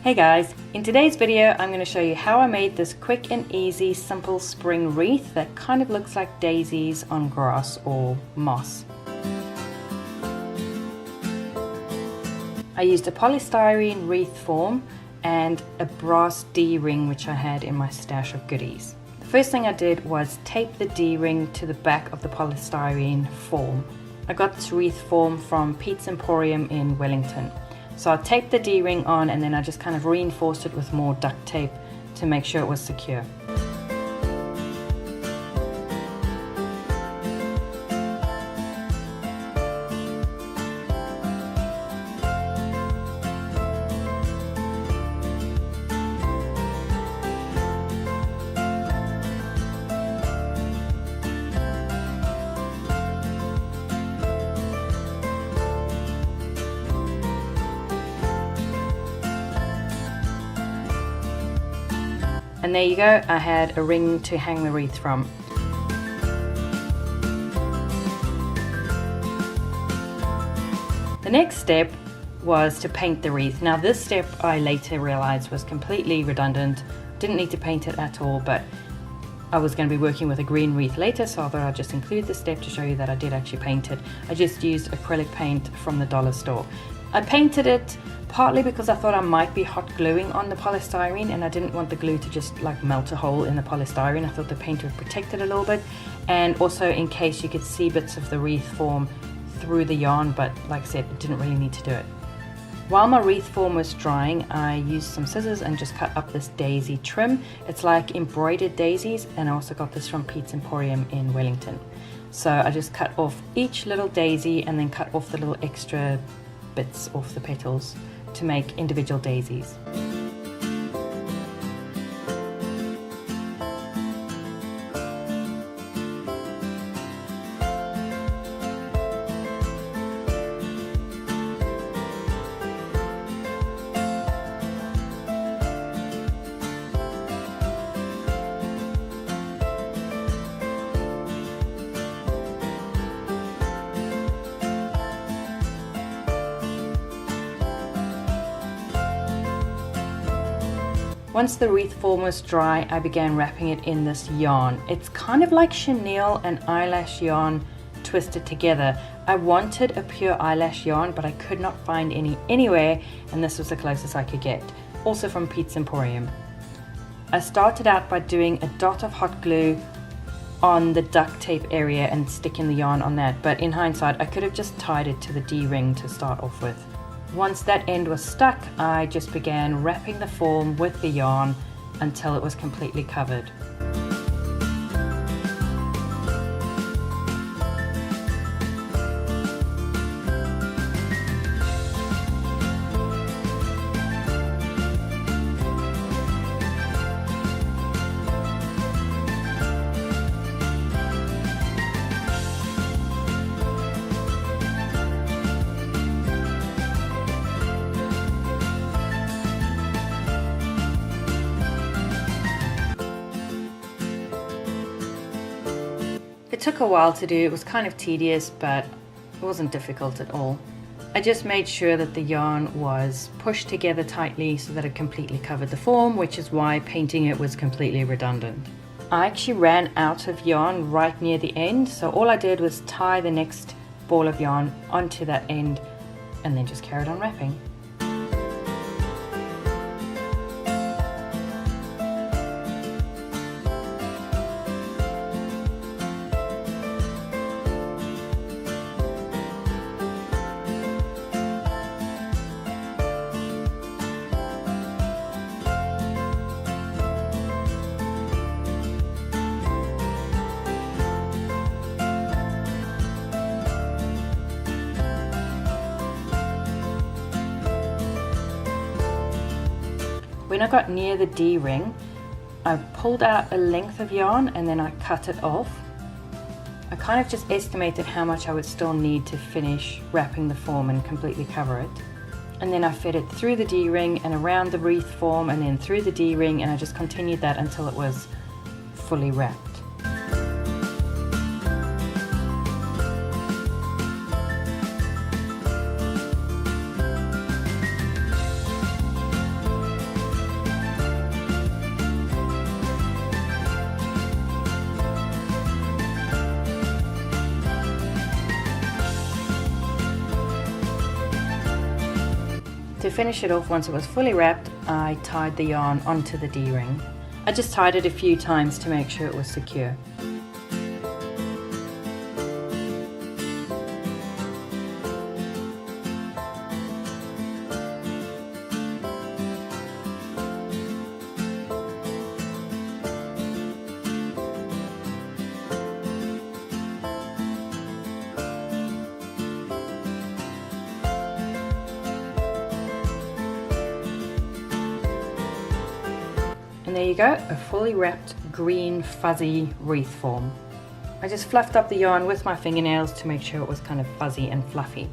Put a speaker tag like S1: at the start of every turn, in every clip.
S1: Hey guys, in today's video I'm going to show you how I made this quick and easy simple spring wreath that kind of looks like daisies on grass or moss. I used a polystyrene wreath form and a brass D-ring which I had in my stash of goodies. The first thing I did was tape the D-ring to the back of the polystyrene form. I got this wreath form from Pete's Emporium in Wellington. So I taped the D-ring on and then I just kind of reinforced it with more duct tape to make sure it was secure. And there you go, I had a ring to hang the wreath from. The next step was to paint the wreath. Now this step I later realized was completely redundant, didn't need to paint it at all, but I was going to be working with a green wreath later, so I thought I'd just include this step to show you that I did actually paint it. I just used acrylic paint from the dollar store. I painted it partly because I thought I might be hot gluing on the polystyrene and I didn't want the glue to just like melt a hole in the polystyrene. I thought the paint would protect it a little bit, and also in case you could see bits of the wreath form through the yarn, but like I said, it didn't really need to do it. While my wreath form was drying, I used some scissors and just cut up this daisy trim. It's like embroidered daisies, and I also got this from Pete's Emporium in Wellington. So I just cut off each little daisy and then cut off the little extra bits off the petals to make individual daisies. Once the wreath form was dry, I began wrapping it in this yarn. It's kind of like chenille and eyelash yarn twisted together. I wanted a pure eyelash yarn, but I could not find any anywhere, and this was the closest I could get, also from Pete's Emporium. I started out by doing a dot of hot glue on the duct tape area and sticking the yarn on that, but in hindsight I could have just tied it to the D-ring to start off with. Once that end was stuck, I just began wrapping the form with the yarn until it was completely covered. It took a while to do, it was kind of tedious, but it wasn't difficult at all. I just made sure that the yarn was pushed together tightly so that it completely covered the form, which is why painting it was completely redundant. I actually ran out of yarn right near the end, so all I did was tie the next ball of yarn onto that end and then just carried on wrapping. When I got near the D-ring, I pulled out a length of yarn and then I cut it off. I kind of just estimated how much I would still need to finish wrapping the form and completely cover it. And then I fed it through the D-ring and around the wreath form and then through the D-ring, and I just continued that until it was fully wrapped. To finish it off, once it was fully wrapped, I tied the yarn onto the D-ring. I just tied it a few times to make sure it was secure. And there you go, a fully wrapped green fuzzy wreath form. I just fluffed up the yarn with my fingernails to make sure it was kind of fuzzy and fluffy.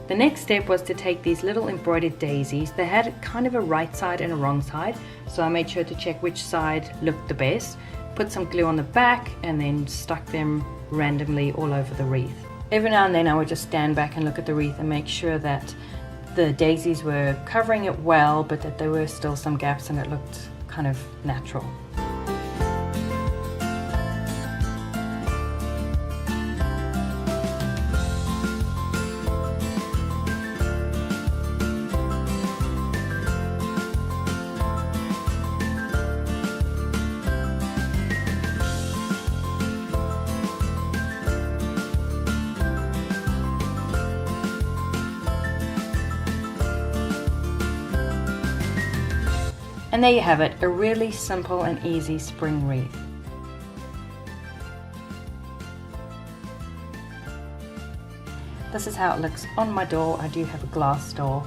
S1: The next step was to take these little embroidered daisies. They had kind of a right side and a wrong side, so I made sure to check which side looked the best, put some glue on the back and then stuck them randomly all over the wreath. Every now and then I would just stand back and look at the wreath and make sure that the daisies were covering it well, but that there were still some gaps and it looked kind of natural. And there you have it, a really simple and easy spring wreath. This is how it looks on my door. I do have a glass door.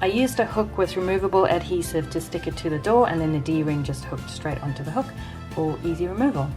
S1: I used a hook with removable adhesive to stick it to the door, and then the D-ring just hooked straight onto the hook for easy removal.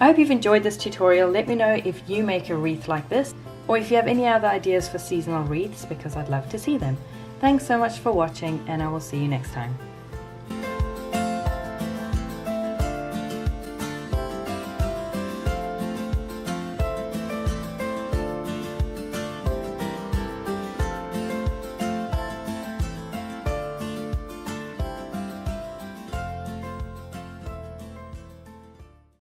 S1: I hope you've enjoyed this tutorial. Let me know if you make a wreath like this, or if you have any other ideas for seasonal wreaths, because I'd love to see them. Thanks so much for watching, and I will see you next time.